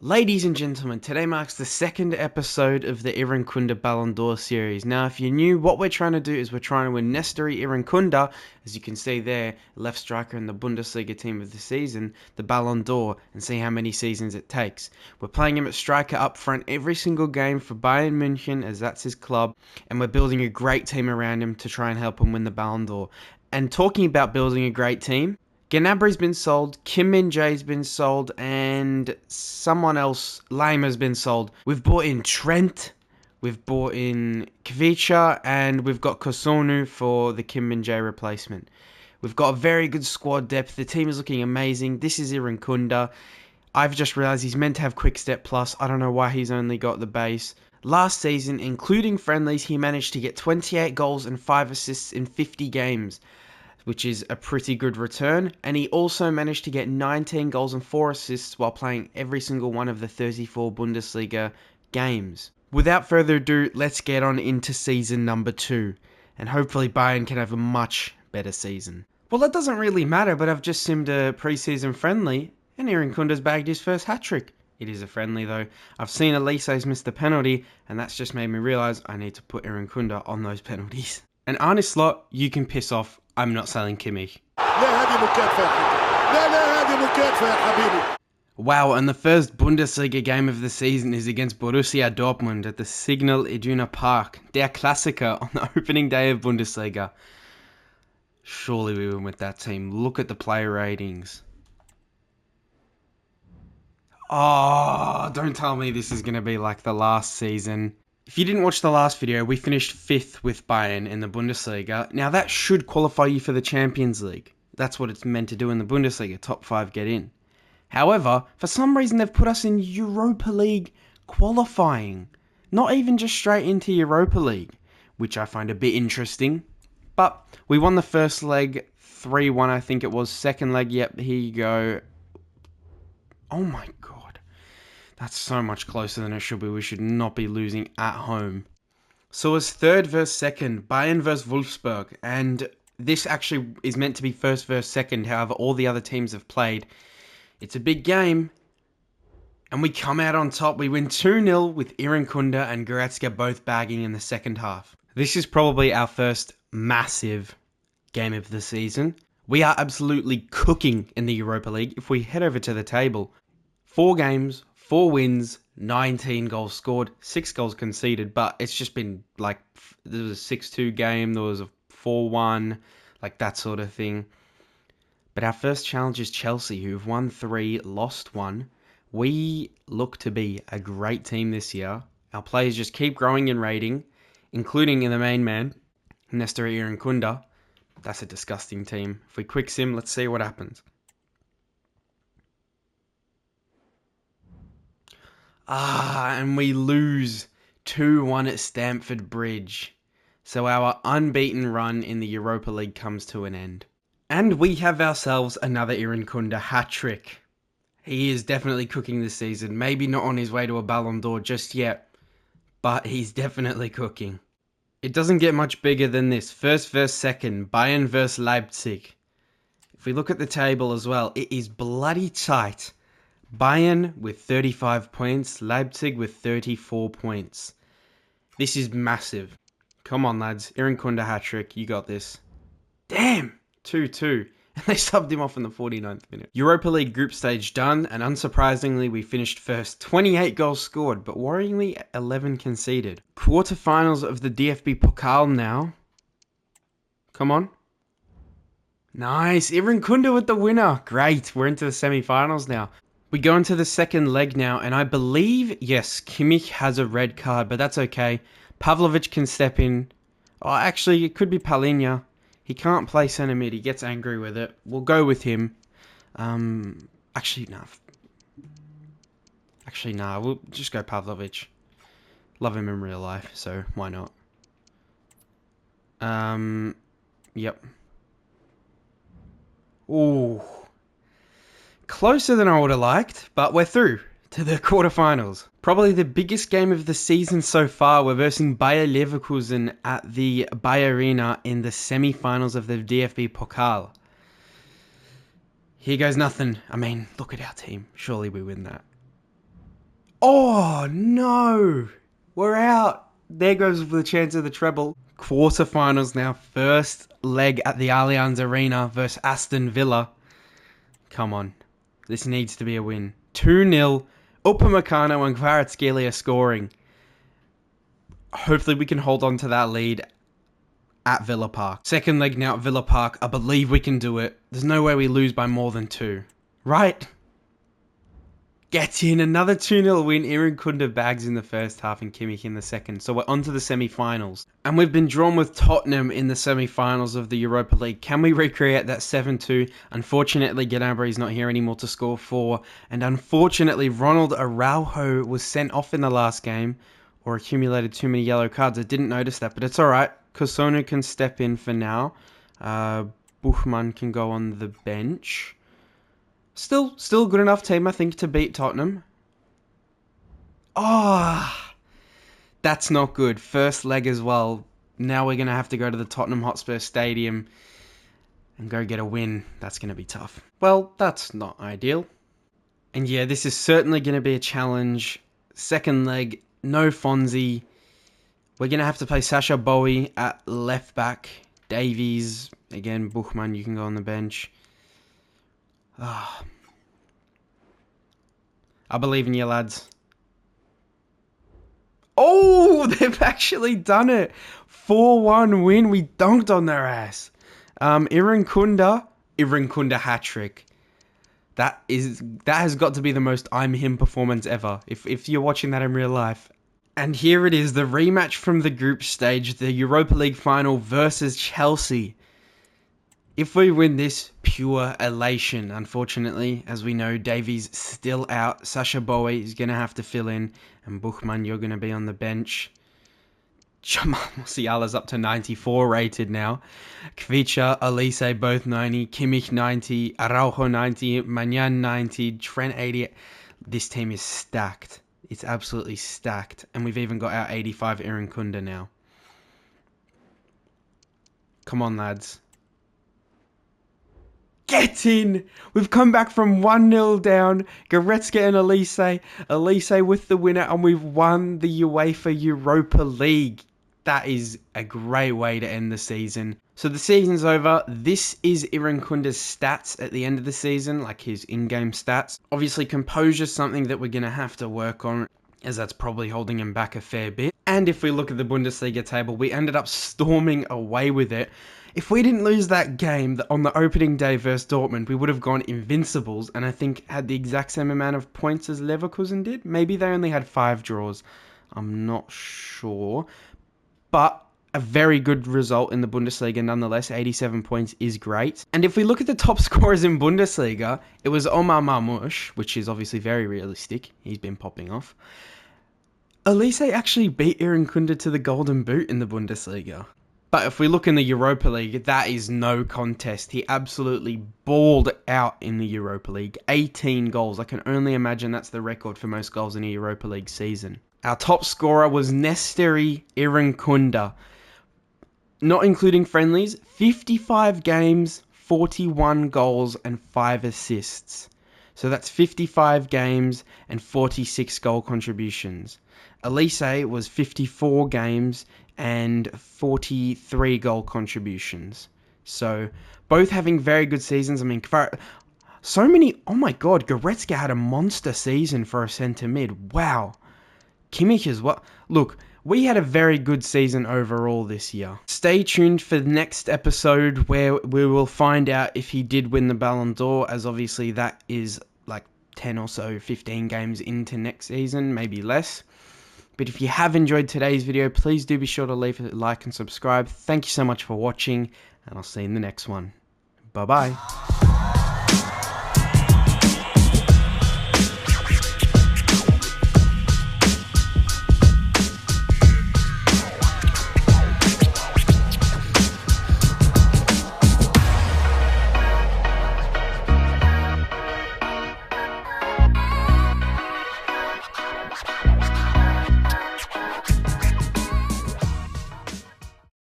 Ladies and gentlemen, today marks the second episode of the Irankunda BALLONDOR series. Now, if you're new, what we're trying to do is we're trying to win Nestory Irankunda, as you can see there, left striker in the Bundesliga team of the season, the BALLONDOR, and see how many seasons it takes. We're playing him at striker up front every single game for Bayern München, as that's his club, and we're building a great team around him to try and help him win the BALLONDOR. And talking about building a great team, Gnabry's been sold, Kim Min-jae's been sold, and someone else, Laimer's been sold. We've bought in Trent, we've bought in Kvicha, and we've got Kosunu for the Kim Min-jae replacement. We've got a very good squad depth. The team is looking amazing. This is Irankunda. I've just realised he's meant to have Quick Step Plus. I don't know why he's only got the base. Last season, including friendlies, he managed to get 28 goals and 5 assists in 50 games. Which is a pretty good return, and he also managed to get 19 goals and 4 assists while playing every single one of the 34 Bundesliga games. Without further ado, let's get on into season number 2, and hopefully Bayern can have a much better season. Well, that doesn't really matter, but I've just simmed a pre-season friendly, and Irankunda's bagged his first hat-trick. It is a friendly though. I've seen Elise's missed the penalty, and that's just made me realise I need to put Irankunda on those penalties. And Arne Slot, you can piss off. I'm not selling Kimmich. Wow, and the first Bundesliga game of the season is against Borussia Dortmund at the Signal Iduna Park, der Klassiker, on the opening day of Bundesliga. Surely we win with that team. Look at the player ratings. Oh, don't tell me this is going to be like the last season. If you didn't watch the last video, we finished 5th with Bayern in the Bundesliga. Now that should qualify you for the Champions League. That's what it's meant to do in the Bundesliga, top 5 get in. However, for some reason they've put us in Europa League qualifying. Not even just straight into Europa League, which I find a bit interesting. But we won the first leg 3-1, I think it was. Second leg, yep, here you go. Oh my god. That's so much closer than it should be. We should not be losing at home. So it's third versus second, Bayern versus Wolfsburg. And this actually is meant to be first versus second. However, all the other teams have played. It's a big game. And we come out on top. We win 2-0 with Irankunda and Goretzka both bagging in the second half. This is probably our first massive game of the season. We are absolutely cooking in the Europa League. If we head over to the table, 4 games, 4 wins, 19 goals scored, 6 goals conceded, but it's just been like, there was a 6-2 game, there was a 4-1, like that sort of thing. But our first challenge is Chelsea, who've won 3, lost 1. We look to be a great team this year. Our players just keep growing in rating, including in the main man, Nestory Irankunda. That's a disgusting team. If we quick sim, let's see what happens. And we lose 2-1 at Stamford Bridge. So our unbeaten run in the Europa League comes to an end. And we have ourselves another Irankunda hat-trick. He is definitely cooking this season. Maybe not on his way to a Ballon d'Or just yet, but he's definitely cooking. It doesn't get much bigger than this. First versus second, Bayern versus Leipzig. If we look at the table as well, it is bloody tight. Bayern with 35 points, Leipzig with 34 points. This is massive. Come on, lads. Irankunda hat-trick. You got this. Damn! 2-2. And they subbed him off in the 49th minute. Europa League group stage done, and unsurprisingly, we finished first. 28 goals scored, but worryingly, 11 conceded. Quarterfinals of the DFB Pokal now. Come on. Nice. Irankunda with the winner. Great. We're into the semi-finals now. We go into the second leg now, and I believe, yes, Kimmich has a red card, but that's okay. Pavlovic can step in. Oh, actually, it could be Palhinha. He can't play centre mid. He gets angry with it. We'll go with him. Actually, nah. We'll just go Pavlovic. Love him in real life, so why not? Yep. Ooh. Closer than I would have liked, but we're through to the quarterfinals. Probably the biggest game of the season so far. We're versing Bayer Leverkusen at the Bayer Arena in the semi-finals of the DFB Pokal. Here goes nothing. I mean, look at our team. Surely we win that. Oh, no. We're out. There goes the chance of the treble. Quarterfinals now. First leg at the Allianz Arena versus Aston Villa. Come on. This needs to be a win. 2-0. Upamecano and Kvaratskhelia scoring. Hopefully we can hold on to that lead at Villa Park. Second leg now at Villa Park. I believe we can do it. There's no way we lose by more than 2. Right? Get in. Another 2-0 win. Irankunda bags in the first half and Kimmich in the second. So we're on to the semi-finals. And we've been drawn with Tottenham in the semi-finals of the Europa League. Can we recreate that 7-2? Unfortunately, Gnabry's not here anymore to score 4. And unfortunately, Ronald Araujo was sent off in the last game or accumulated too many yellow cards. I didn't notice that, but it's alright. Kosonu can step in for now. Buchmann can go on the bench. Still good enough team, I think, to beat Tottenham. That's not good. First leg as well. Now we're going to have to go to the Tottenham Hotspur Stadium and go get a win. That's going to be tough. Well, that's not ideal. And yeah, this is certainly going to be a challenge. Second leg, no Fonzie. We're going to have to play Sasha Bowie at left back. Davies, again, Buchmann, you can go on the bench. I believe in you, lads. Oh, they've actually done it. 4-1 win. We dunked on their ass. Irankunda hat-trick. That has got to be the most I'm him performance ever. If you're watching that in real life. And here it is, the rematch from the group stage, the Europa League final versus Chelsea. If we win this, pure elation. Unfortunately, as we know, Davies still out. Sasha Bowie is going to have to fill in. And Buchmann, you're going to be on the bench. Jamal Musiala's up to 94 rated now. Kvicha, Elise both 90. Kimmich 90. Araujo 90. Manyan 90. Trent 80. This team is stacked. It's absolutely stacked. And we've even got our 85 Irankunda now. Come on, lads. Get in! We've come back from 1-0 down. Goretzka and Elise. Elise with the winner, and we've won the UEFA Europa League. That is a great way to end the season. So the season's over. This is Irankunda's stats at the end of the season, like his in-game stats. Obviously, composure is something that we're going to have to work on, as that's probably holding him back a fair bit. And if we look at the Bundesliga table, we ended up storming away with it. If we didn't lose that game on the opening day versus Dortmund, we would have gone invincibles, and I think had the exact same amount of points as Leverkusen did. Maybe they only had 5 draws. I'm not sure. But a very good result in the Bundesliga nonetheless. 87 points is great. And if we look at the top scorers in Bundesliga, it was Omar Marmoush, which is obviously very realistic. He's been popping off. Elise actually beat Irankunda to the Golden Boot in the Bundesliga. But if we look in the Europa League, that is no contest. He absolutely balled out in the Europa League. 18 goals. I can only imagine that's the record for most goals in a Europa League season. Our top scorer was Nestory Irankunda. Not including friendlies, 55 games, 41 goals and 5 assists. So that's 55 games and 46 goal contributions. Elise was 54 games and 43 goal contributions. So both having very good seasons. I mean, so many. Oh my God, Goretzka had a monster season for a centre mid. Wow. Kimmich as well. Look, we had a very good season overall this year. Stay tuned for the next episode where we will find out if he did win the Ballon d'Or, as obviously that is like 10 or so, 15 games into next season, maybe less. But if you have enjoyed today's video, please do be sure to leave a like and subscribe. Thank you so much for watching, and I'll see you in the next one. Bye-bye.